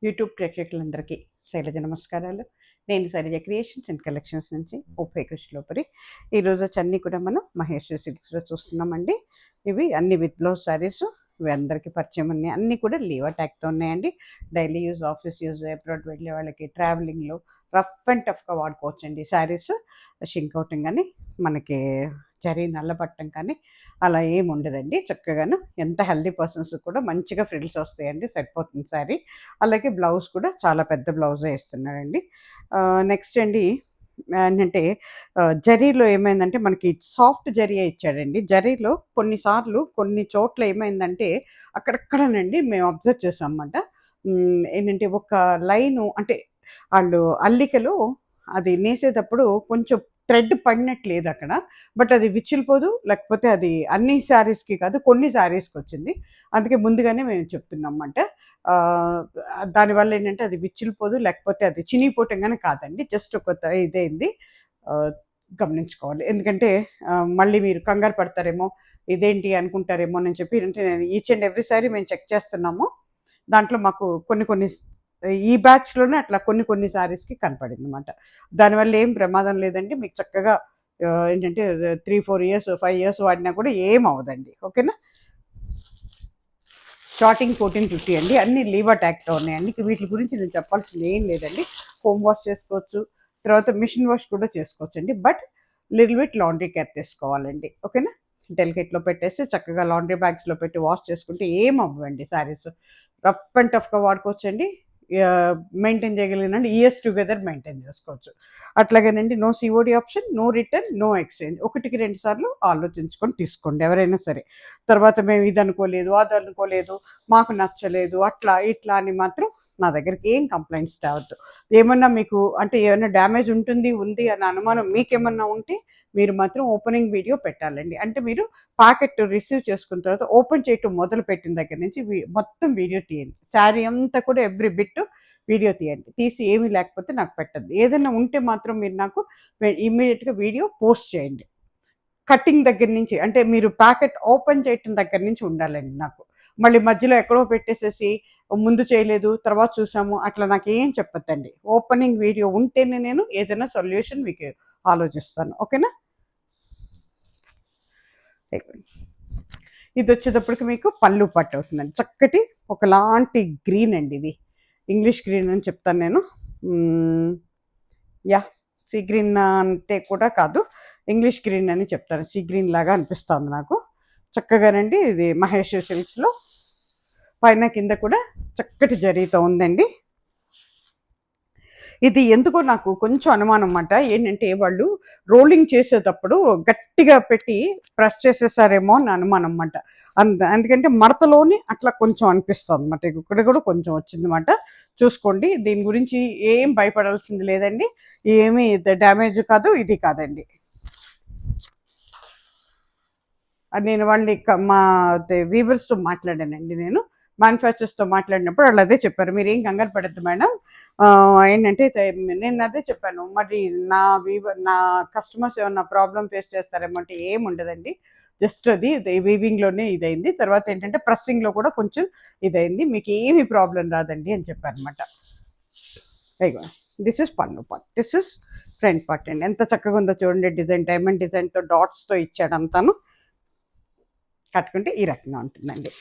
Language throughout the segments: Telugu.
యూట్యూబ్ ప్రేక్షకులందరికీ శైలజ నమస్కారాలు. నేను శైలజ క్రియేషన్స్ అండ్ కలెక్షన్స్ నుంచి ఉప్పై కృష్ణలోపరి. ఈరోజు అన్నీ కూడా మనం మహేశ్వరి సిల్క్స్లో చూస్తున్నామండి. ఇవి అన్ని విత్ బ్లౌజ్ శారీస్. ఇవి అందరికీ పరిచయం ఉన్నాయి. అన్నీ కూడా లీవ్ అటాక్తో ఉన్నాయండి. Daily use, office use, abroad వెళ్ళే వాళ్ళకి ట్రావెలింగ్లో రఫ్ అండ్ టఫ్గా వాడుకోవచ్చండి. శారీస్ షింక్ అవుటింగ్ కానీ మనకి జరీ నల్లబట్టం కానీ అలా ఏమి ఉండదండి. చక్కగాను ఎంత హెల్దీ పర్సన్స్ కూడా మంచిగా ఫ్రిల్స్ వస్తాయండి, సరిపోతుంది శారీ. అలాగే బ్లౌజ్ కూడా చాలా పెద్ద బ్లౌజే ఇస్తున్నాడండి. నెక్స్ట్ అండి ఏంటంటే జరీలో ఏమైందంటే మనకి సాఫ్ట్ జరీయే ఇచ్చాడండి. జరీలో కొన్నిసార్లు కొన్ని చోట్ల ఏమైందంటే అక్కడక్కడనండి మేము అబ్జర్వ్ చేసాం అన్నమాట. ఏంటంటే ఒక లైను అంటే వాళ్ళు అల్లికలో అది నేసేటప్పుడు కొంచెం థ్రెడ్ పడినట్టు లేదు అక్కడ. బట్ అది విచ్చిలిపోదు, లేకపోతే అది అన్ని శారీస్‌కి కాదు, కొన్ని శారీస్‌కి వచ్చింది. అందుకే ముందుగానే మేము చెప్తున్నాం మాట. దానివల్ల ఏంటంటే అది విచ్చిలిపోదు, లేకపోతే అది చినిగిపోవటం గాని కాదండి. జస్ట్ ఒక ఇదైంది. గమనించుకోవాలి. ఎందుకంటే మళ్ళీ మీరు కంగారు పడతారేమో, ఇదేంటి అనుకుంటారేమో అని చెప్పి అంటే ఈచ్ అండ్ ఎవ్రీ సారీ మేము చెక్ చేస్తున్నాము. దాంట్లో మాకు కొన్ని కొన్ని ఈ బ్యాచ్‌లోనే అట్లా కొన్ని కొన్ని శారీస్‌కి కనపడిందనమాట. దానివల్ల ఏం ప్రమాదం లేదండి. మీకు చక్కగా ఏంటంటే 3, 4 ఇయర్స్, 5 ఇయర్స్ వాడినా కూడా ఏం అవ్వదండి. ఓకేనా? స్టార్టింగ్ 1450 అండి. అన్నీ లీవ్ అటాక్‌తో ఉన్నాయండి. వీటి గురించి నేను చెప్పాల్సింది ఏం లేదండి. హోమ్ వాష్ చేసుకోవచ్చు. తర్వాత మిషన్ వాష్ కూడా చేసుకోవచ్చండి. But little bit laundry care తీసుకోవాలండి. ఓకేనా? డెలికేట్‌లో పెట్టేసి చక్కగా లాండ్రీ బ్యాగ్స్‌లో పెట్టి వాష్ చేసుకుంటే ఏం అవ్వవండి శారీస్. రఫ్ అండ్ టఫ్‌గా వాడుకోవచ్చండి. మెయింటైన్ చేయగలిగినండి ఇయర్స్ టుగెదర్ మెయింటైన్ చేసుకోవచ్చు. అట్లాగేనండి no COD option, no return, no exchange. 1కి 2 సార్లు ఆలోచించుకొని తీసుకోండి ఎవరైనా సరే. తర్వాత మేము ఇది అనుకోలేదు, అది అనుకోలేదు, మాకు నచ్చలేదు, అట్లా ఇట్లా అని మాత్రం నా దగ్గరికి ఏం కంప్లైంట్స్ తేవద్దు. ఏమన్నా మీకు అంటే ఏమైనా డ్యామేజ్ ఉంది అన్న అనుమానం మీకేమన్నా ఉంటే మీరు మాత్రం ఓపెనింగ్ వీడియో పెట్టాలండి. అంటే మీరు ప్యాకెట్ రిసీవ్ చేసుకున్న తర్వాత ఓపెన్ చేయటం మొదలుపెట్టిన దగ్గర నుంచి మొత్తం వీడియో తీయండి. శారీ అంతా కూడా ఎవ్రీ బిట్ వీడియో తీయండి. తీసి ఏమీ లేకపోతే నాకు పెట్టద్దు. ఏదైనా ఉంటే మాత్రం మీరు నాకు ఇమ్మీడియట్‌గా వీడియో పోస్ట్ చేయండి. కటింగ్ దగ్గర నుంచి అంటే మీరు ప్యాకెట్ ఓపెన్ చేయటం దగ్గర నుంచి ఉండాలండి నాకు. మళ్ళీ మధ్యలో ఎక్కడో పెట్టేసేసి ముందు చేయలేదు, తర్వాత చూసాము అట్లా నాకేం చెప్పొద్దండి. ఓపెనింగ్ వీడియో ఉంటేనే నేను ఏదైనా సొల్యూషన్ మీకు ఆలోచిస్తాను. ఓకేనా? ఇది వచ్చేటప్పటికి మీకు పళ్ళు పట్టు అవుతుందండి. చక్కటి ఒకలాంటి గ్రీన్ అండి ఇది. ఇంగ్లీష్ గ్రీన్ అని చెప్తాను నేను. సీ గ్రీన్ అంటే కూడా కాదు, ఇంగ్లీష్ గ్రీన్ అని చెప్తాను. సీ గ్రీన్ లాగా అనిపిస్తుంది నాకు. చక్కగానండి ఇది మహేశ్వరి సిల్క్స్లో పైన కింద కూడా చక్కటి జరీతో ఉందండి. ఇది ఎందుకో నాకు కొంచెం అనుమానం అన్నమాట. ఏంటంటే వాళ్ళు రోలింగ్ చేసేటప్పుడు గట్టిగా పెట్టి ప్రెస్ చేసేసారేమో అని అనుమానం అన్నమాట. ఎందుకంటే మడతలోనే అట్లా కొంచెం అనిపిస్తుంది అన్నమాట. ఇక్కడ కూడా కొంచెం వచ్చిందన్నమాట. చూసుకోండి. దీని గురించి ఏం భయపడాల్సింది లేదండి. ఏమీ డ్యామేజ్ కాదు, ఇది కాదండి. నేను వాళ్ళని మా వీవర్స్తో మాట్లాడానండి. నేను మ్యానుఫ్యాక్చర్స్తో మాట్లాడినప్పుడు వాళ్ళు అదే చెప్పారు, మీరు ఏం కంగారు పడద్దు మేడం. ఏంటంటే నేను అదే చెప్పాను, మరి నా కస్టమర్స్ ఏమన్నా ప్రాబ్లం ఫేస్ చేస్తారేమో అంటే ఏం ఉండదండి. జస్ట్ అది వీవింగ్లోనే ఇదైంది. తర్వాత ఏంటంటే ప్రెస్సింగ్లో కూడా కొంచెం ఇదైంది, మీకు ఏమి ప్రాబ్లం రాదండి అని చెప్పారనమాట. అయ్యో, దిస్ ఇస్ పన్ను part, this is front part అండి. ఎంత చక్కగా ఉందో చూడండి. డిజైన్ డైమండ్ డిజైన్తో డాట్స్తో ఇచ్చాడు అంతాను. కట్టుకుంటే ఈ రకంగా ఉంటుందండి.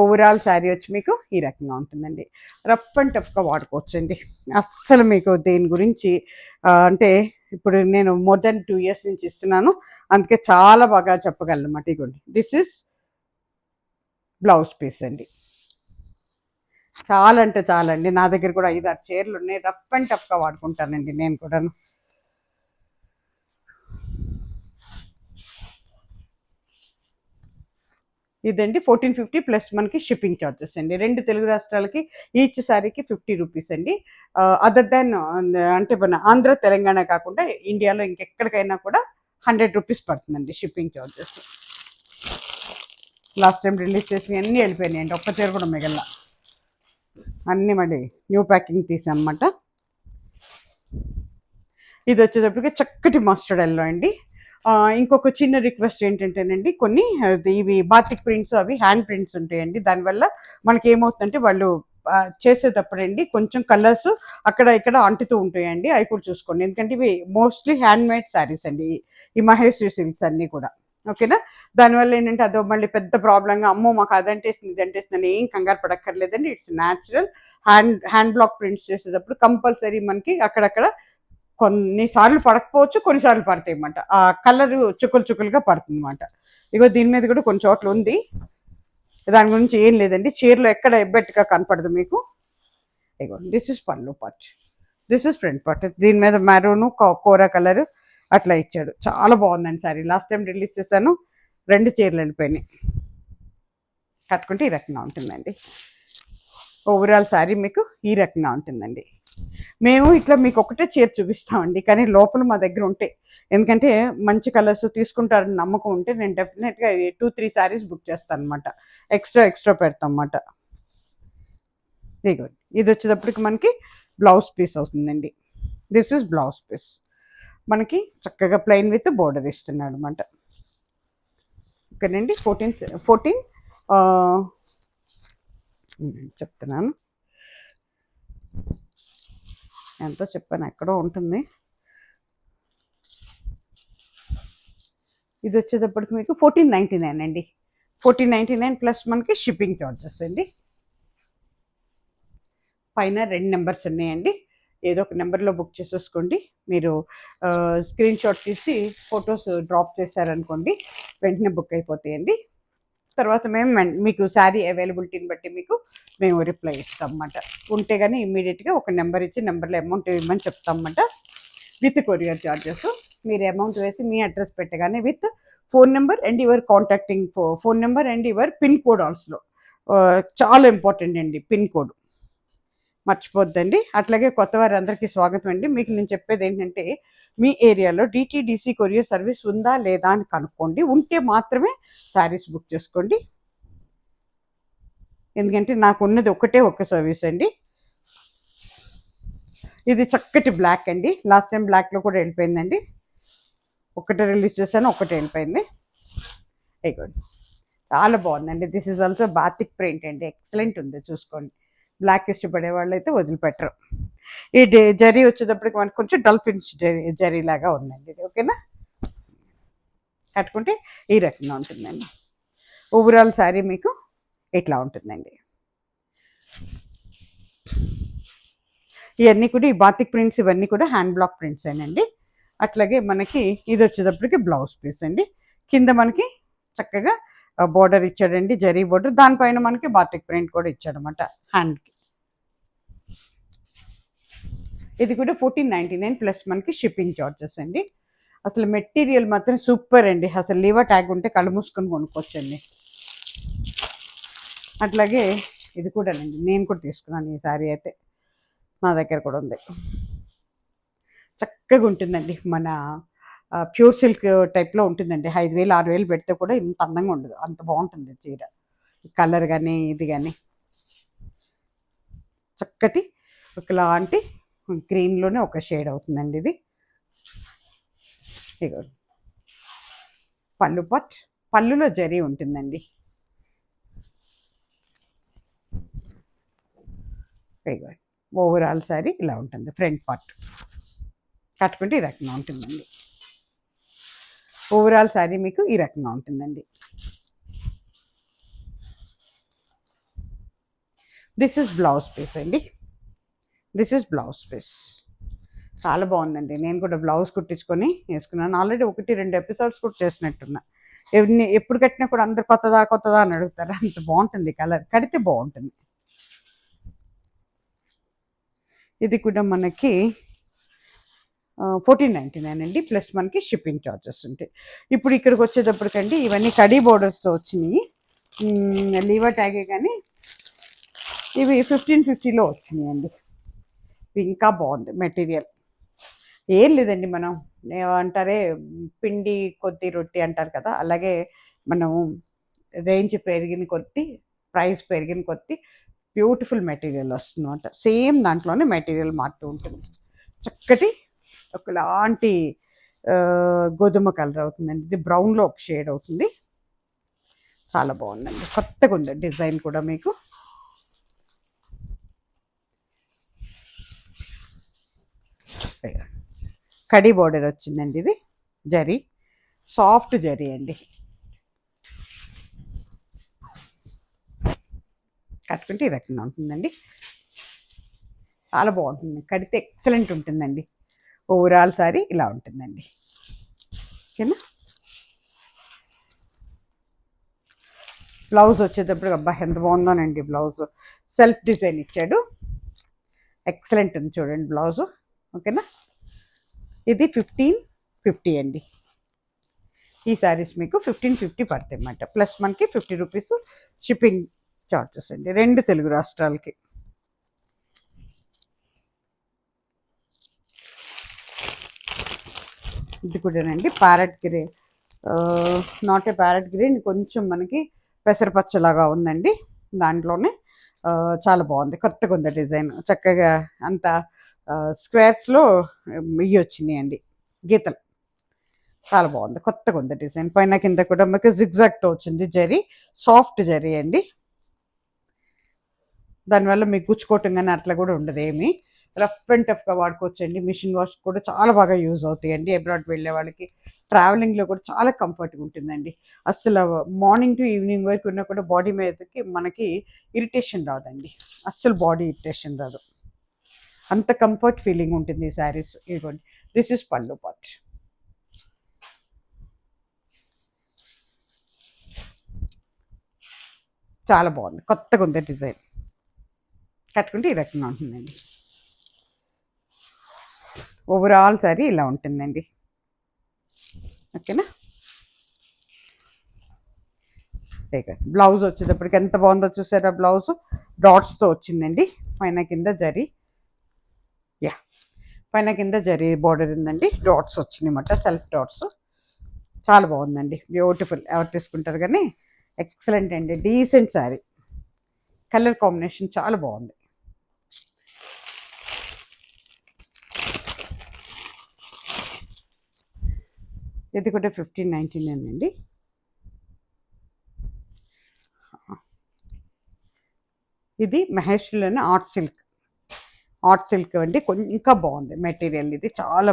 ఓవరాల్ శారీ వచ్చి మీకు ఈ రకంగా ఉంటుందండి. రఫ్ అండ్ టఫ్గా వాడుకోవచ్చండి. అస్సలు మీకు దీని గురించి అంటే ఇప్పుడు నేను మోర్ దెన్ 2 ఇయర్స్ నుంచి ఇస్తున్నాను, అందుకే చాలా బాగా చెప్పగలను అన్నమాట. ఇగోండి, దిస్ ఇస్ బ్లౌజ్ పీస్ అండి. చాలా అంటే చాలా అండి. నా దగ్గర కూడా 5, 6 చీరలు ఉన్నాయి. రఫ్ అండ్ టఫ్గా వాడుకుంటానండి నేను కూడాను. ఇదండి 1450 ప్లస్ మనకి షిప్పింగ్ ఛార్జెస్ అండి. 2 తెలుగు రాష్ట్రాలకి ఈచ్ శారీకి 50 రూపీస్ అండి. అదర్ దాన్ అంటే మన ఆంధ్ర, తెలంగాణ కాకుండా ఇండియాలో ఇంకెక్కడికైనా కూడా 100 రూపీస్ పడుతుందండి shipping charges. Last time release చేసినవి అన్నీ వెళ్ళిపోయినాయండి. ఒక్క చీర కూడా మిగల. అన్నీ మళ్ళీ న్యూ ప్యాకింగ్ తీసామన్నమాట. ఇది వచ్చేటప్పటికి చక్కటి మస్టర్డ్ ఎల్లో అండి. ఇంకొక చిన్న రిక్వెస్ట్ ఏంటంటేనండి, కొన్ని ఇవి బాతిక్ ప్రింట్స్ అవి హ్యాండ్ ప్రింట్స్ ఉంటాయండి. దానివల్ల మనకి ఏమవుతుందంటే వాళ్ళు చేసేటప్పుడు అండి కొంచెం కలర్స్ అక్కడ ఇక్కడ అంటుతూ ఉంటాయండి, అవి కూడా చూసుకోండి. ఎందుకంటే ఇవి మోస్ట్లీ హ్యాండ్ మేడ్ శారీస్ అండి, ఈ మహేశ్వరి సిల్క్స్ అన్నీ కూడా. ఓకేనా? దానివల్ల ఏంటంటే అదో మళ్ళీ పెద్ద ప్రాబ్లంగా, అమ్మో మాకు అదంటేస్తుంది ఇదంటేస్తుంది, ఏం కంగారు పడక్కర్లేదండి. It's natural. Hand block prints చేసేటప్పుడు కంపల్సరీ మనకి అక్కడక్కడ కొన్నిసార్లు పడకపోవచ్చు, కొన్నిసార్లు పడతాయి అన్నమాట. ఆ కలర్ చుక్కలు చుక్కలుగా పడుతుంది అనమాట. ఇగో దీని మీద కూడా కొన్ని చోట్ల ఉంది, దాని గురించి ఏం లేదండి. చీరలో ఎక్కడ ఎబ్బెట్టుగా కనపడదు మీకు. ఇగో this is pallu part, this is front part. దీని మీద మెరూను కోరా కలర్ అట్లా ఇచ్చాడు. చాలా బాగుందండి సారీ. లాస్ట్ టైం రిలీజ్ చేశాను, 2 చీరలు వెళ్ళిపోయినాయి. కట్టుకుంటే ఈ రకంగా ఉంటుందండి. ఓవరాల్ శారీ మీకు ఈ రకంగా ఉంటుందండి. మేము ఇట్లా మీకు ఒకటే చీర చూపిస్తామండి, కానీ లోపల మా దగ్గర ఉంటాయి. ఎందుకంటే మంచి కలర్స్ తీసుకుంటారని నమ్మకం ఉంటే నేను డెఫినెట్గా 2-3 శారీస్ బుక్ చేస్తాను అనమాట. ఎక్స్ట్రా పెడతాం అన్నమాట. ఇదిగో ఇది వచ్చేటప్పటికి మనకి బ్లౌజ్ పీస్ అవుతుందండి. This is blouse piece. మనకి చక్కగా ప్లెయిన్ విత్ బోర్డర్ ఇస్తున్నాడు అనమాట. ఓకేనండి. 14 చెప్తున్నాను, ఎంతో చెప్పాను, ఎక్కడో ఉంటుంది. ఇది వచ్చేటప్పటికి మీకు 1499 అండి. 1499 ప్లస్ మనకి షిప్పింగ్ చార్జెస్ అండి. పైన 2 నెంబర్స్ ఉన్నాయండి, ఏదో ఒక నెంబర్లో బుక్ చేసేసుకోండి. మీరు స్క్రీన్ షాట్ తీసి ఫొటోస్ డ్రాప్ చేశారనుకోండి, వెంటనే బుక్ అయిపోతాయండి. తర్వాత మేము మీకు శారీ అవైలబిలిటీని బట్టి మేము రిప్లై ఇస్తాం అన్నమాట. ఉంటే కానీ ఇమ్మీడియట్గా ఒక నెంబర్ ఇచ్చి నెంబర్లో అమౌంట్ ఇవ్వమని చెప్తామన్నమాట. With courier charges. మీరు అమౌంట్ వేసి మీ అడ్రస్ పెట్టగానే with phone number and your contacting phone number and your pin code also. చాలా ఇంపార్టెంట్ అండి పిన్ కోడ్, మర్చిపోద్దండి. అట్లాగే కొత్త వారందరికీ స్వాగతం అండి. మీకు నేను చెప్పేది ఏంటంటే, మీ ఏరియాలో డిటీడీసీ కొరియర్ సర్వీస్ ఉందా లేదా అని కనుక్కోండి. ఉంటే మాత్రమే శారీస్ బుక్ చేసుకోండి. ఎందుకంటే నాకు ఉన్నది ఒక్క సర్వీస్ అండి. ఇది చక్కటి బ్లాక్ అండి. లాస్ట్ టైం బ్లాక్లో కూడా వెళ్ళిపోయిందండి. ఒకటే రిలీజ్ చేశాను, ఒకటే వెళ్ళిపోయింది. అయిపోయింది. చాలా బాగుందండి. This is also batik print అండి, ఎక్సలెంట్ ఉంది, చూసుకోండి. బ్లాక్ ఇష్టపడే వాళ్ళు అయితే వదిలిపెట్టరు. ఈ జరీ వచ్చేటప్పటికి మనకు కొంచెం డల్ ఫినిష్ జరీ లాగా ఉందండి ఇది. ఓకేనా? కట్టుకుంటే ఈ రకంగా ఉంటుందండి. ఓవరాల్ శారీ మీకు ఇట్లా ఉంటుందండి. ఇవన్నీ కూడా ఈ బాతిక్ ప్రింట్స్ ఇవన్నీ కూడా హ్యాండ్ బ్లాక్ ప్రింట్స్ అండి. అట్లాగే మనకి ఇది వచ్చేటప్పటికి బ్లౌజ్ పీస్ అండి. కింద మనకి చక్కగా బోర్డర్ ఇచ్చాడండి, జరీ బోర్డర్. దానిపైన మనకి బాతిక్ ప్రింట్ కూడా ఇచ్చాడనమాట హ్యాండ్కి. ఇది కూడా 1499 ప్లస్ మనకి షిప్పింగ్ చార్జెస్ అండి. అసలు మెటీరియల్ మాత్రం సూపర్ అండి. అసలు లీవర్ ట్యాగ్ ఉంటే కళ్ళు మూసుకొని కొనుక్కోవచ్చండి. అట్లాగే ఇది కూడానండి, నేను కూడా తీసుకున్నాను ఈ శారీ అయితే, నా దగ్గర కూడా ఉంది. చక్కగా ఉంటుందండి, మన ప్యూర్ సిల్క్ టైప్లో ఉంటుందండి. 5,000-6,000 పెడితే కూడా ఇంత అందంగా ఉండదు, అంత బాగుంటుంది చీర. కలర్ కానీ ఇది కానీ చక్కటి ఒకలాంటి గ్రీన్లోనే ఒక షేడ్ అవుతుందండి ఇది. ఇగో పళ్ళులో జరీ ఉంటుందండి. ఇగో ఓవరాల్ శారీ ఇలా ఉంటుంది. ఫ్రంట్ పార్ట్ కట్టుకుంటే ఈ రకంగా ఉంటుందండి. ఓవరాల్ శారీ మీకు ఈ రకంగా ఉంటుందండి. దిస్ ఇస్ బ్లౌజ్ పీస్ అండి. This is blouse piece. చాలా బాగుందండి. నేను కూడా బ్లౌజ్ కుట్టించుకొని వేసుకున్నాను. ఆల్రెడీ 1-2 ఎపిసోడ్స్ కూడా చేసినట్టున్నా. ఎప్పుడు కట్టినా కూడా అందరు కొత్తదా అని అడుగుతారు. అంత బాగుంటుంది కలర్, కడితే బాగుంటుంది. ఇది కూడా మనకి 1499 అండి, ప్లస్ మనకి షిప్పింగ్ ఛార్జెస్ ఉంటాయి. ఇప్పుడు ఇక్కడికి వచ్చేటప్పటికండి ఇవన్నీ కడీ బోర్డర్స్తో వచ్చినాయి, లీవర్ ట్యాగే, కానీ ఇవి 1550లో వచ్చినాయండి. ఇంకా బాగుంది మెటీరియల్. ఏం లేదండి, మనం ఏమంటారే పిండి కొద్ది రొట్టి అంటారు కదా, అలాగే మనం రేంజ్ పెరిగిన కొద్ది, ప్రైస్ పెరిగిన కొద్ది బ్యూటిఫుల్ మెటీరియల్ వస్తుంది అనమాట. సేమ్ దాంట్లోనే మెటీరియల్ మారుతూ ఉంటుంది. చక్కటి ఒకలాంటి గోధుమ కలర్ అవుతుందండి. ఇది బ్రౌన్లో ఒక షేడ్ అవుతుంది. చాలా బాగుందండి, కొత్తగా ఉంది డిజైన్ కూడా మీకు. కడీ బోర్డర్ వచ్చిందండి, ఇది జరీ, సాఫ్ట్ జరీ అండి. కట్టుకుంటే ఈ రకంగా ఉంటుందండి, చాలా బాగుంటుంది, కడితే ఎక్సలెంట్ ఉంటుందండి. ఓవరాల్ సారీ ఇలా ఉంటుందండి. ఓకేనా. బ్లౌజ్ వచ్చేటప్పుడు అబ్బా ఎంత బాగుందోనండి, బ్లౌజ్ సెల్ఫ్ డిజైన్ ఇచ్చాడు, ఎక్సలెంట్ ఉంది చూడండి బ్లౌజు. ఓకేనా. ఇది 1550 అండి. ఈ శారీస్ మీకు 1550 పడతాయి అన్నమాట. ప్లస్ మనకి 50 రూపీస్ షిప్పింగ్ చార్జెస్ అండి, 2 తెలుగు రాష్ట్రాలకి. ఇది కూడానండి parrot grey, not a parrot green, కొంచెం మనకి పెసరపచ్చలాగా ఉందండి. దాంట్లోనే చాలా బాగుంది, కొత్తగా ఉంది డిజైన్, చక్కగా అంత స్క్వేర్స్లో ఇవి వచ్చినాయండి గీతలు, చాలా బాగుంది, కొత్తగా ఉంది డిజైన్. పైన కింద కూడా మీకు జిగ్జాగ్తో వచ్చింది జరీ, సాఫ్ట్ జరీ అండి. దానివల్ల మీకు గుచ్చుకోవటం కానీ అట్లా కూడా ఉండదు, ఏమి రఫ్ అండ్ టఫ్గా వాడుకోవచ్చండి. మిషన్ వాష్ కూడా చాలా బాగా యూజ్ అవుతాయండి. అబ్రాడ్ వెళ్ళే వాళ్ళకి ట్రావెలింగ్లో కూడా చాలా కంఫర్ట్గా ఉంటుందండి. అస్సలు మార్నింగ్ టు ఈవినింగ్ వరకు ఉన్నా కూడా బాడీ మీదకి మనకి ఇరిటేషన్ రాదండి, అస్సలు బాడీ ఇరిటేషన్ రాదు, అంత కంఫర్ట్ ఫీలింగ్ ఉంటుంది ఈ శారీస్. ఇదిగోండి, దిస్ ఇస్ పళ్ళు పార్ట్. చాలా బాగుంది, కొత్తగా ఉంది డిజైన్, కట్టుకుంటే ఈ రకంగా ఉంటుందండి. ఓవరాల్ సారీ ఇలా ఉంటుందండి. ఓకేనా. బ్లౌజ్ వచ్చేటప్పటికి ఎంత బాగుందో చూసారా, బ్లౌజ్ డాట్స్తో వచ్చిందండి, పైన కింద జరీ, యా పైన కింద జరీ బార్డర్ ఉందండి, డాట్స్ వచ్చినాయి అన్నమాట, సెల్ఫ్ డాట్స్, చాలా బాగుందండి, బ్యూటిఫుల్. ఎవరు తీసుకుంటారు కానీ ఎక్సలెంట్ అండి, డీసెంట్ శారీ, కలర్ కాంబినేషన్ చాలా బాగుంది. ఇది కూడా 1599 అండి. ఇది మహేష్లోనే ఆర్ట్ సిల్క్ అండి, కొంచెం ఇంకా బాగుంది మెటీరియల్. ఇది చాలా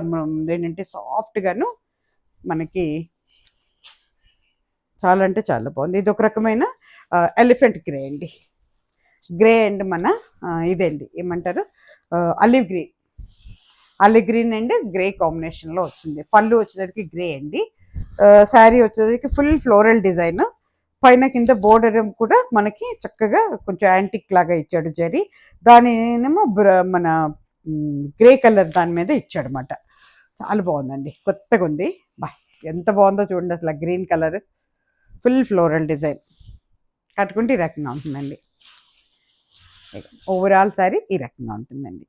ఏంటంటే సాఫ్ట్గాను మనకి చాలా అంటే చాలా బాగుంది. ఇది ఒక రకమైన ఎలిఫెంట్ గ్రే అండి, గ్రే అండ్ మన ఇదండి ఏమంటారు అలివ్ గ్రీన్ అండ్ గ్రే కాంబినేషన్లో వచ్చింది. పళ్ళు వచ్చేసరికి గ్రే అండి, శారీ వచ్చేసరికి ఫుల్ ఫ్లోరల్ డిజైన్, పైన కింద బోర్డర్ కూడా మనకి చక్కగా కొంచెం యాంటిక్ లాగా ఇచ్చాడు జరీ, దానినేమో మన గ్రే కలర్ దాని మీద ఇచ్చాడు అనమాట. చాలా బాగుందండి, కొత్తగా ఉంది. బా ఎంత బాగుందో చూడండి అసలు, green colour full floral design, కట్టుకుంటే ఈ రకంగా ఉంటుందండి. ఓవరాల్ శారీ ఈ రకంగా ఉంటుందండి.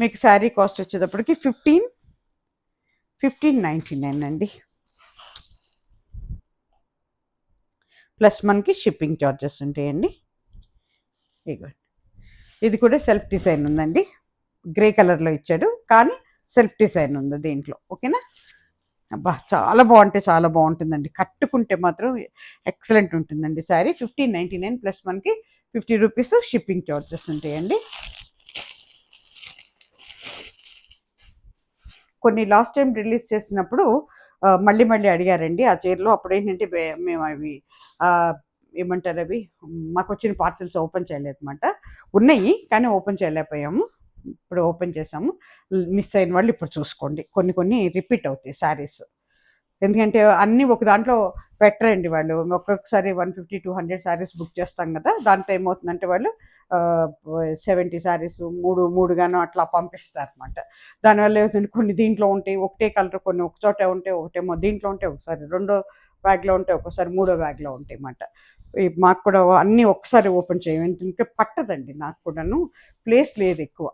మీకు శారీ కాస్ట్ వచ్చేటప్పటికి 1599 అండి, ప్లస్ మనకి షిప్పింగ్ ఛార్జెస్ ఉంటాయండి. ఇది కూడా సెల్ఫ్ డిజైన్ ఉందండి, గ్రే కలర్లో ఇచ్చాడు కానీ సెల్ఫ్ డిజైన్ ఉంది దీంట్లో. ఓకేనా. అబ్బా చాలా చాలా బాగుంటుందండి, కట్టుకుంటే మాత్రం ఎక్సలెంట్ ఉంటుందండి శారీ. 1599 ప్లస్ మనకి 50 రూపీస్ షిప్పింగ్ ఛార్జెస్ ఉంటాయండి. కొన్ని లాస్ట్ టైం రిలీజ్ చేసినప్పుడు మళ్ళీ అడిగారండి ఆ చీరలో. అప్పుడు ఏంటంటే మేము అవి ఏమంటారు, అవి మాకు వచ్చిన పార్సల్స్ ఓపెన్ చేయలేదన్నమాట, ఉన్నాయి కానీ ఓపెన్ చేయలేకపోయాము. ఇప్పుడు ఓపెన్ చేసాము, మిస్ అయిన వాళ్ళు ఇప్పుడు చూసుకోండి. కొన్ని రిపీట్ అవుతాయి శారీస్, ఎందుకంటే అన్నీ ఒక దాంట్లో పెట్టరండి వాళ్ళు. ఒక్కొక్కసారి 150-200 శారీస్ బుక్ చేస్తాం కదా, దాంతో ఏమవుతుందంటే వాళ్ళు 70 శారీస్ మూడుగాను అట్లా పంపిస్తారు అనమాట. దానివల్ల కొన్ని దీంట్లో ఉంటాయి ఒకటే కలర్, కొన్ని ఒక చోట ఉంటాయి, ఒకటేమో దీంట్లో ఉంటాయి, ఒకసారి రెండో బ్యాగ్లో ఉంటాయి, ఒకసారి మూడో బ్యాగ్లో ఉంటాయి అన్నమాట. మాకు కూడా అన్నీ ఒకసారి ఓపెన్ చేయం, ఎందుకంటే పట్టదండి, నాకు కూడాను ప్లేస్ లేదు ఎక్కువ.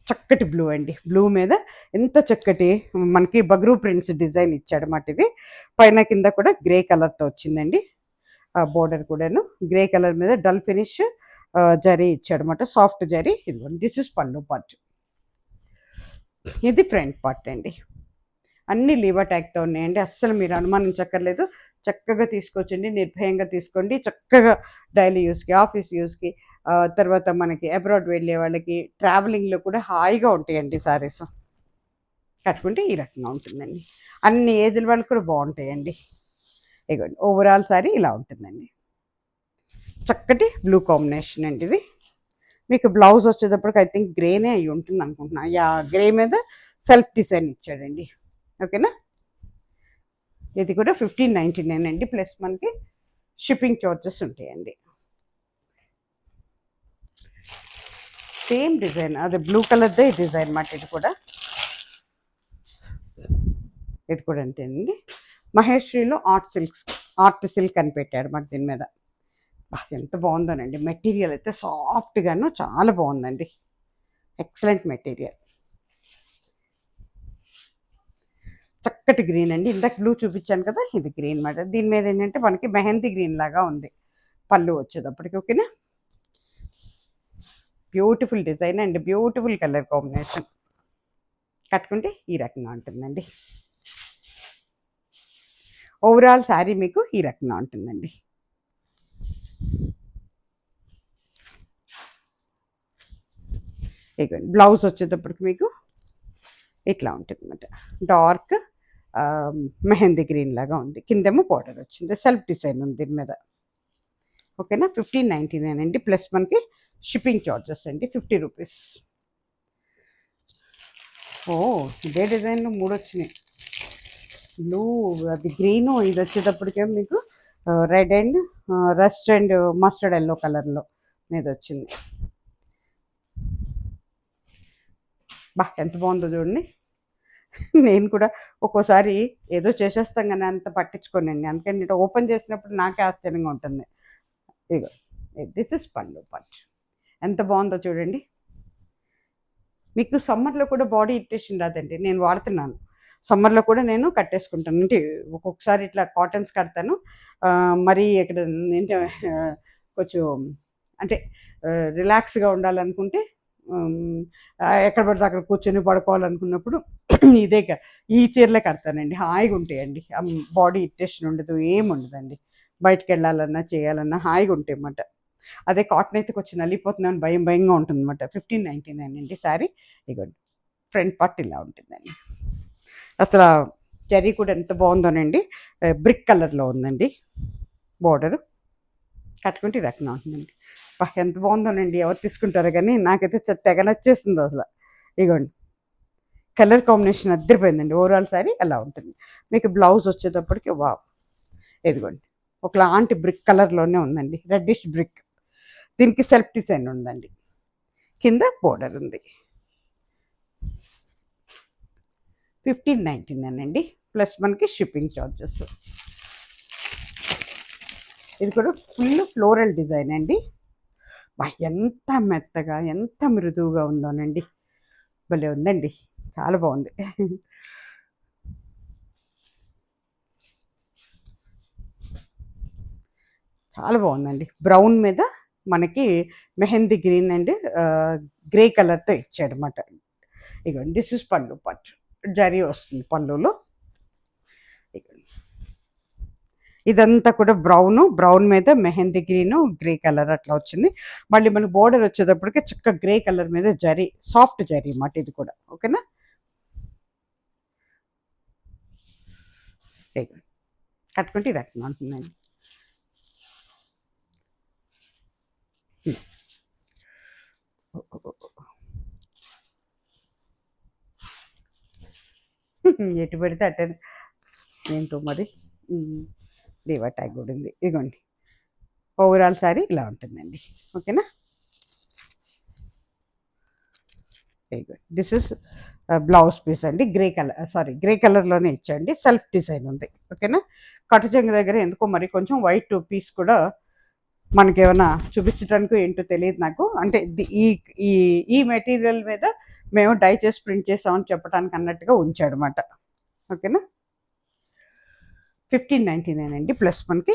చక్కటి బ్లూ అండి, బ్లూ మీద ఎంత చక్కటి మనకి బగ్రూ ప్రింట్స్ డిజైన్ ఇచ్చాడన్నమాట. ఇది పైన కింద కూడా గ్రే కలర్తో వచ్చిందండి, బోర్డర్ కూడాను గ్రే కలర్ మీద డల్ ఫినిష్ జరీ ఇచ్చాడనమాట, సాఫ్ట్ జరీ. ఇదిగోండి, దిస్ ఇస్ పళ్ళు పార్ట్, ఇది ఫ్రంట్ పార్ట్ అండి. అన్ని లీవర్ ట్యాగ్తో ఉన్నాయండి, అస్సలు మీరు అనుమానించక్కర్లేదు, చక్కగా తీసుకొచ్చండి, నిర్భయంగా తీసుకోండి. చక్కగా డైలీ యూస్‌కి, ఆఫీస్ యూస్‌కి, తర్వాత మనకి అబ్రాడ్ వెళ్ళే వాళ్ళకి ట్రావెలింగ్‌లో కూడా హాయిగా ఉంటాయండి సారీస్. కట్టుకుంటే ఈ రకంగా ఉంటుందండి. అన్ని ఏజ్‌ల వాళ్ళకి కూడా బాగుంటాయండి. ఇగోండి ఓవరాల్ సారీ ఇలా ఉంటుందండి. చక్కటి బ్లూ కాంబినేషన్ అండి ఇది. మీకు బ్లౌజ్ వచ్చేటప్పటికి ఐ థింక్ గ్రేనే అయి ఉంటుంది అనుకుంటున్నా. గ్రే మీద సెల్ఫ్ డిజైన్ ఇచ్చాడండి. ఓకేనా. ఇది కూడా 1599 అండి, ప్లస్ మనకి షిప్పింగ్ చార్జెస్ ఉంటాయండి. సేమ్ డిజైన్, అదే బ్లూ కలర్దే డిజైన్ మాట. ఇది కూడా అంతేనండి. మహేశ్రీలో ఆర్ట్ సిల్క్ అని పెట్టాడు మాట దీని మీద. ఎంత బాగుందోనండి, మెటీరియల్ అయితే సాఫ్ట్గాను చాలా బాగుందండి. Excellent material. చక్కటి గ్రీన్ అండి. ఇందాక బ్లూ చూపించాను కదా, ఇది గ్రీన్ మాట. దీని మీద ఏంటంటే మనకి మెహందీ గ్రీన్ లాగా ఉంది పళ్ళు వచ్చేటప్పటికి. ఓకేనా. Beautiful design and beautiful colour combination. కట్టుకుంటే ఈ రకంగా ఉంటుందండి. ఓవరాల్ శారీ మీకు ఈ రకంగా ఉంటుందండి. ఇగోండి బ్లౌజ్ వచ్చేటప్పటికి మీకు ఇట్లా ఉంటుంది అన్నమాట. డార్క్ మెహందీ గ్రీన్ లాగా ఉంది. కిందేమో బార్డర్ వచ్చింది, సెల్ఫ్ డిజైన్ ఉంది దీని మీద. ఓకేనా. 1599 అండి, ప్లస్ మనకి షిప్పింగ్ చార్జెస్ అండి 50 రూపీస్. ఇదే డిజైన్లో 3 వచ్చినాయి. బ్లూ, అది గ్రీను, ఇది వచ్చేటప్పటికేమో మీకు red and rust and mustard yellow కలర్లో మీద వచ్చింది. ఎంత బాగుందో చూడండి. నేను కూడా ఒక్కోసారి ఏదో చేసేస్తాం కానీ అంత పట్టించుకోనండి. అందుకని నేను ఓపెన్ చేసినప్పుడు నాకే ఆశ్చర్యంగా ఉంటుంది. ఇగో దిస్ ఇస్ పళ్ళు పట్టు. ఎంత బాగుందో చూడండి. మీకు సమ్మర్లో కూడా బాడీ ఇరిటేషన్ రాదండి. నేను వాడుతున్నాను. సమ్మర్లో కూడా నేను కట్టేసుకుంటాను. అంటే ఒక్కొక్కసారి ఇట్లా కాటన్స్ కడతాను. మరీ ఇక్కడ ఏంటి కొంచెం అంటే రిలాక్స్గా ఉండాలనుకుంటే, ఎక్కడ పడితే అక్కడ కూర్చొని పడుకోవాలనుకున్నప్పుడు ఈ చీరలే కడతానండి. హాయిగా ఉంటాయండి. బాడీ ఇరిటేషన్ ఉండదు, ఏముండదండి. బయటకు వెళ్ళాలన్నా చేయాలన్నా హాయిగా ఉంటాయి అన్నమాట. అదే కాటన్ అయితే కొంచెం నలిగిపోతున్నాను, భయంగా ఉంటుంది అనమాట. 1599 అండి శారీ. ఇగోండి ఫ్రంట్ పార్ట్ ఇలా ఉంటుందండి. అసలు జరీ కూడా ఎంత బాగుందోనండి. బ్రిక్ కలర్లో ఉందండి బార్డరు. కట్టుకుంటే ఈ రకంగా ఉంటుందండి. ఎంత బాగుందోనండి. ఎవరు తీసుకుంటారో కానీ నాకైతే తెగ నచ్చేస్తుంది అసలు. ఇగోండి కలర్ కాంబినేషన్ అద్దరిపోయిందండి. ఓవరాల్ శారీ అలా ఉంటుంది. మీకు బ్లౌజ్ వచ్చేటప్పటికి ఇదిగోండి ఒకలాంటి బ్రిక్ కలర్లోనే ఉందండి, రెడ్డిష్ బ్రిక్. దీనికి సెల్ఫ్ డిజైన్ ఉందండి, కింద బోర్డర్ ఉంది. 1599 అండి, ప్లస్ మనకి షిప్పింగ్ చార్జెస్. ఇది కూడా ఫుల్ ఫ్లోరల్ డిజైన్ అండి. ఎంత మెత్తగా ఎంత మృదువుగా ఉందోనండి. భలే ఉందండి, చాలా బాగుంది. చాలా బాగుందండి. బ్రౌన్ మీద మనకి మెహందీ గ్రీన్ అండ్ గ్రే కలర్తో ఇచ్చాడు అన్నమాట. ఇగోండి దిస్ ఇస్ పళ్ళు పట్టు. జరీ వస్తుంది పళ్ళులో. ఇదంతా కూడా బ్రౌన్ మీద మెహందీ గ్రీను గ్రే కలర్ అట్లా వచ్చింది. మళ్ళీ మనకి బోర్డర్ వచ్చేటప్పటికి చక్క గ్రే కలర్ మీద జరీ, సాఫ్ట్ జరీ అన్నమాట ఇది కూడా. ఓకేనా. కట్టుకుంటే ఇది రకంగా ఉంటుందండి. ఎటు పెడితే అట్టే ఏంటో మరి. దేవా ట్యాగ్ కూడా ఉంది. ఇదిగోండి ఓవరాల్ శారీ ఇలా ఉంటుందండి. ఓకేనా. దిస్ ఇస్ బ్లౌజ్ పీస్ అండి. గ్రే కలర్లోనే ఇచ్చండి, సెల్ఫ్ డిజైన్ ఉంది. ఓకేనా. కట్టుచెంగు దగ్గర ఎందుకో మరి కొంచెం వైట్ పీస్ కూడా మనకేమైనా చూపించడానికి ఏంటో తెలియదు నాకు. అంటే ఈ ఈ ఈ మెటీరియల్ మీద మేము డై చేసి ప్రింట్ చేసామని చెప్పడానికి అన్నట్టుగా ఉంచాడనమాట. ఓకేనా. 1599 అండి, ప్లస్ మనకి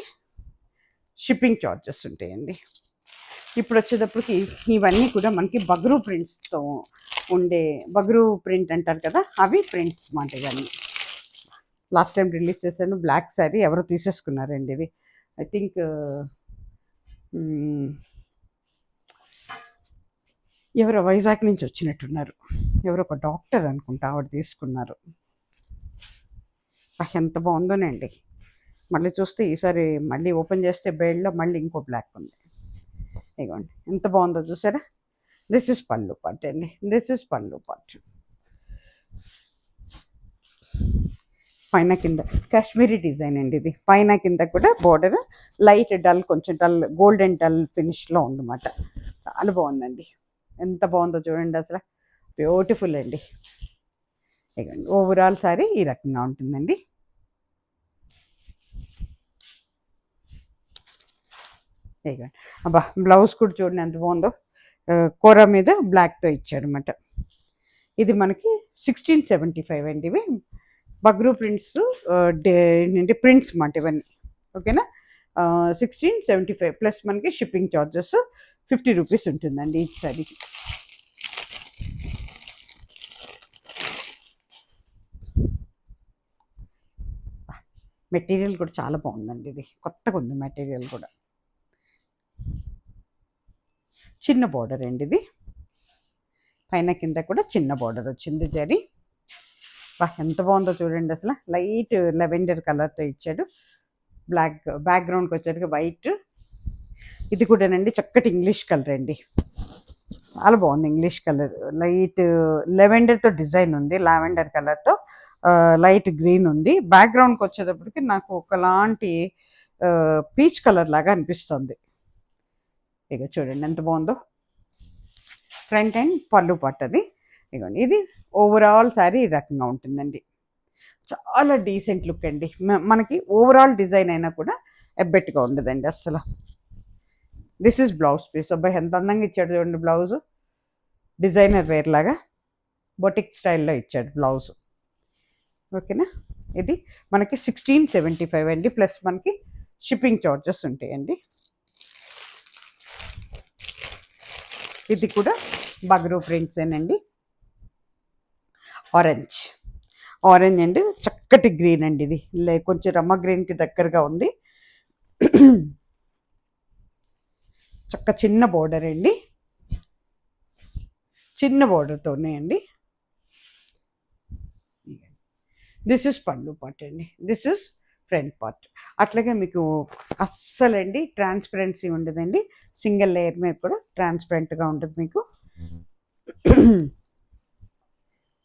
షిప్పింగ్ చార్జెస్ ఉంటాయండి. ఇప్పుడు వచ్చేటప్పటికి ఇవన్నీ కూడా మనకి బగ్రూ ప్రింట్స్తో ఉండే, బగ్రూ ప్రింట్ అంటారు కదా, అవి ప్రింట్స్ మాట ఇవన్నీ. లాస్ట్ టైం రిలీజ్ చేశాను బ్లాక్ శారీ, ఎవరో తీసేసుకున్నారండి ఇది. ఐ థింక్ ఎవరో వైజాగ్ నుంచి వచ్చినట్టున్నారు, ఎవరో ఒక డాక్టర్ అనుకుంటా, ఆవిడ తీసుకున్నారు. ఎంత బాగుందోనండి. మళ్ళీ చూస్తే ఈసారి మళ్ళీ ఓపెన్ చేస్తే బేడ్లో మళ్ళీ ఇంకో బ్లాక్ ఉంది. ఇదిగోండి ఎంత బాగుందో చూసారా. దిస్ ఇస్ పళ్ళు పార్ట్ అండి, దిస్ ఇస్ పళ్ళు పార్ట్. పైన కింద కాశ్మీరీ డిజైన్ అండి ఇది. పైన కింద కూడా బోర్డర్ లైట్ డల్, కొంచెం డల్ గోల్డెన్ డల్ ఫినిష్లో ఉందన్నమాట. చాలా బాగుందండి. ఎంత బాగుందో చూడండి అసలు, బ్యూటిఫుల్ అండి. ఇదిగోండి ఓవరాల్ సారీ ఈ రకంగా ఉంటుందండి. ఇదిగోండి అబ్బా, బ్లౌజ్ కూడా చూడండి ఎంత బాగుందో, కూర మీద బ్లాక్తో ఇచ్చాడు అనమాట. ఇది మనకి 1675 అండి. ఇవి బగ్రూ ప్రింట్స్, ఏంటంటే ప్రింట్స్ మాట ఇవన్నీ. ఓకేనా, 1675 ప్లస్ మనకి షిప్పింగ్ ఛార్జెస్ 50 రూపీస్ ఉంటుందండి ఈచ్ సారీకి. మెటీరియల్ కూడా చాలా బాగుందండి, ఇది కొత్తగా ఉంది మెటీరియల్ కూడా. చిన్న బార్డర్ అండి ఇది, పైన కింద కూడా చిన్న బార్డర్ వచ్చింది జరీ. ఎంత బాగుందో చూడండి అసలు, లైట్ లెవెండర్ కలర్తో ఇచ్చాడు. బ్లాక్ బ్యాక్గ్రౌండ్కి వచ్చేటికి వైట్. ఇది కూడానండి చక్కటి ఇంగ్లీష్ కలర్ అండి, చాలా బాగుంది ఇంగ్లీష్ కలర్. లైట్ లెవెండర్తో డిజైన్ ఉంది, లావెండర్ కలర్తో లైట్ గ్రీన్ ఉంది. బ్యాక్గ్రౌండ్కి వచ్చేటప్పటికి నాకు ఒకలాంటి పీచ్ కలర్ లాగా అనిపిస్తుంది. ఇక చూడండి ఎంత బాగుందో. ఫ్రంట్ అండ్ పళ్ళు పట్టది. ఇదిగోండి ఇది ఓవరాల్ శారీ ఈ రకంగా ఉంటుందండి. చాలా డీసెంట్ లుక్ అండి. మనకి ఓవరాల్ డిజైన్ అయినా కూడా ఎబ్బెట్టుగా ఉండదండి అస్సలు. This is blouse piece. అబ్బాయి ఎంత అందంగా ఇచ్చాడు చూడండి బ్లౌజ్, డిజైనర్ వేర్ లాగా బొటిక్ స్టైల్లో ఇచ్చాడు బ్లౌజ్. ఓకేనా, ఇది మనకి 1675 అండి, ప్లస్ మనకి షిప్పింగ్ ఛార్జెస్ ఉంటాయండి. ఇది కూడా బగ్రూ ప్రింట్సేనండి. ఆరెంజ్ అండి, చక్కటి గ్రీన్ అండి. ఇది కొంచెం రమ్మ గ్రీన్కి దగ్గరగా ఉంది. చక్క చిన్న బోర్డర్ అండి, చిన్న బోర్డర్తోనే అండి. దిస్ ఇస్ పళ్ళు పార్ట్ అండి, దిస్ ఇస్ ఫ్రంట్ పార్ట్. అట్లాగే మీకు అస్సలండి ట్రాన్స్పరెన్సీ ఉండదండి, సింగిల్ లేయర్ మీద కూడా ట్రాన్స్పరెంట్గా ఉంటుంది మీకు.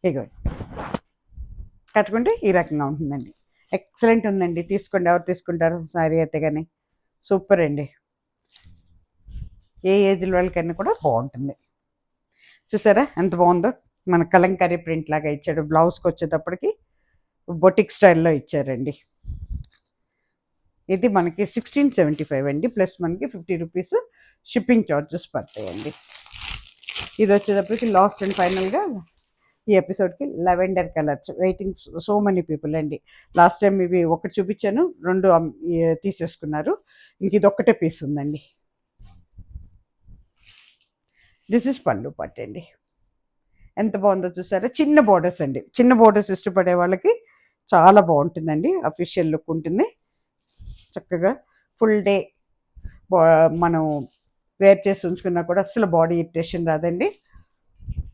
ఇగో కట్టుకుంటే ఈ రకంగా ఉంటుందండి. ఎక్సలెంట్ ఉందండి, తీసుకోండి. ఎవరు తీసుకుంటారు సారీ అయితే కానీ, సూపర్ అండి. ఏ ఏజ్ల వాళ్ళకన్నా కూడా బాగుంటుంది. చూసారా ఎంత బాగుందో, మన కలంకారీ ప్రింట్ లాగా ఇచ్చాడు. బ్లౌజ్కి వచ్చేటప్పటికి బొటిక్ స్టైల్లో ఇచ్చారండి. ఇది మనకి 1675 అండి, ప్లస్ మనకి 50 రూపీస్ షిప్పింగ్ ఛార్జెస్ పడతాయండి. ఇది వచ్చేటప్పటికి లాస్ట్ అండ్ ఫైనల్గా ఈ ఎపిసోడ్కి lavender colours waiting so many people అండి. లాస్ట్ టైం ఇవి ఒకటి చూపించాను, 2 తీసేసుకున్నారు. ఇంక ఇది ఒక్కటే పీస్ ఉందండి. దిస్ ఇస్ పళ్ళు పట్టు అండి. ఎంత బాగుందో చూసారా. చిన్న బోర్డర్స్ అండి, చిన్న బోర్డర్స్ ఇష్టపడే వాళ్ళకి చాలా బాగుంటుందండి. అఫీషియల్ లుక్ ఉంటుంది. చక్కగా ఫుల్ డే మనం వేర్ చేసి ఉంచుకున్నా కూడా అస్సలు బాడీ ఇరిటేషన్ రాదండి.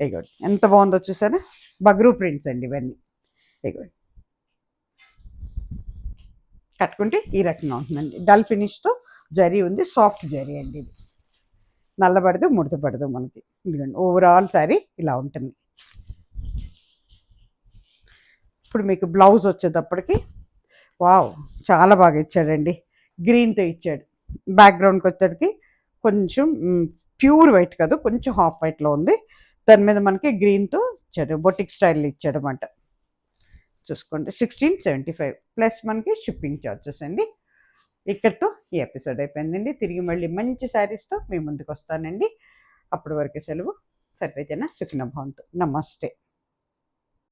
ఇగోండి ఎంత బాగుందో చూసారా. బగ్రూ ప్రింట్స్ అండి ఇవన్నీ. ఇగోండి కట్టుకుంటే ఈ రకంగా ఉంటుందండి. డల్ ఫినిష్తో జరీ ఉంది, సాఫ్ట్ జరీ అండి. ఇది నల్లబడదు, ముడత పడదు మనకి. ఇదిగోండి ఓవరాల్ శారీ ఇలా ఉంటుంది. ఇప్పుడు మీకు బ్లౌజ్ వచ్చేటప్పటికి వావ్ చాలా బాగా ఇచ్చాడండి. గ్రీన్తో ఇచ్చాడు. బ్యాక్గ్రౌండ్కి వచ్చేటికి కొంచెం ప్యూర్ వైట్ కాదు, కొంచెం హాఫ్ వైట్లో ఉంది. దాని మీద మనకి గ్రీన్తో ఇచ్చాడు, బొటిక్ స్టైల్ ఇచ్చాడు అన్నమాట. చూసుకోండి 1675 ప్లస్ మనకి షిప్పింగ్ ఛార్జెస్ అండి. ఇక్కడితో ఈ ఎపిసోడ్ అయిపోయిందండి. తిరిగి మళ్ళీ మంచి శారీస్తో మీ ముందుకు వస్తానండి. అప్పటి వరకు సెలవు. సర్వేజన సుఖినో భవంతు. నమస్తే.